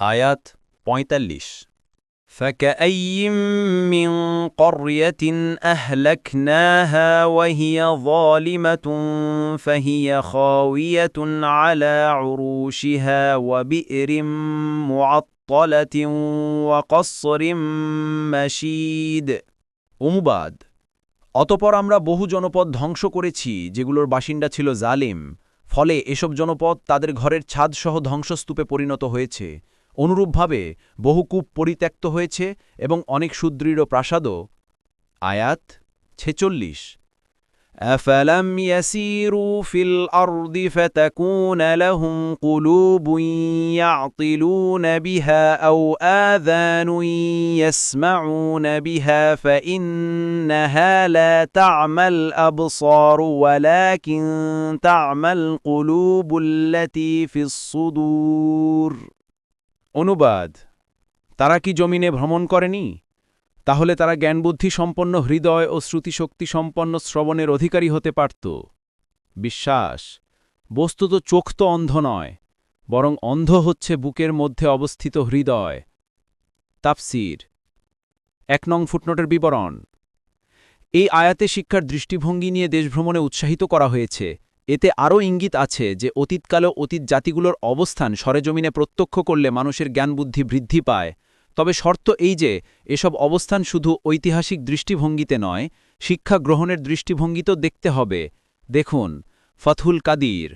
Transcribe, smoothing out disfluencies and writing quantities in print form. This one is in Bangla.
আয়াত ৪৫ فكأي من قرية أهلكناها وهي ظالمة فهي خاوية على عروشها وبئر معطلة وقصر مشيد অনুবাদ অতঃপর আমরা বহু জনপদ ধ্বংস করেছি যেগুলোর বাসিন্দা ছিল জালিম ফলে এসব জনপদ তাদের ঘরের ছাদসহ ধ্বংসস্তূপে পরিণত হয়েছে অনুরূপভাবে বহু কূপ পরিত্যক্ত হয়েছে এবং অনেক সুদৃঢ় প্রাসাদও আয়াত ৪৬ أفلم يسيروا في الأرض فتكون لهم قلوب يعقلون بها أو آذان يسمعون بها فإنها لا تعمى الأبصار ولكن تعمى القلوب التي في الصدور অনুবাদ তারা কি জমিনে ভ্রমণ করেনি তাহলে তারা জ্ঞানবুদ্ধি সম্পন্ন হৃদয় ও শ্রুতিশক্তি সম্পন্ন শ্রবণের অধিকারী হতে পারত বিশ্বাস বস্তুত চোখ তো অন্ধ নয় বরং অন্ধ হচ্ছে বুকের মধ্যে অবস্থিত হৃদয় তাফসীর ১ নং ফুটনোটের বিবরণ এই আয়াতে শিক্ষার দৃষ্টিভঙ্গি নিয়ে দেশভ্রমণে উৎসাহিত করা হয়েছে এতে আরও ইঙ্গিত আছে যে অতীতকালে অতীত জাতিগুলোর অবস্থান সরেজমিনে প্রত্যক্ষ করলে মানুষের জ্ঞানবুদ্ধি বৃদ্ধি পায় তবে শর্ত এই যে এসব অবস্থান শুধু ঐতিহাসিক দৃষ্টিভঙ্গিতে নয় শিক্ষা গ্রহণের দৃষ্টিভঙ্গিতেও দেখতে হবে দেখুন ফথুল কাদির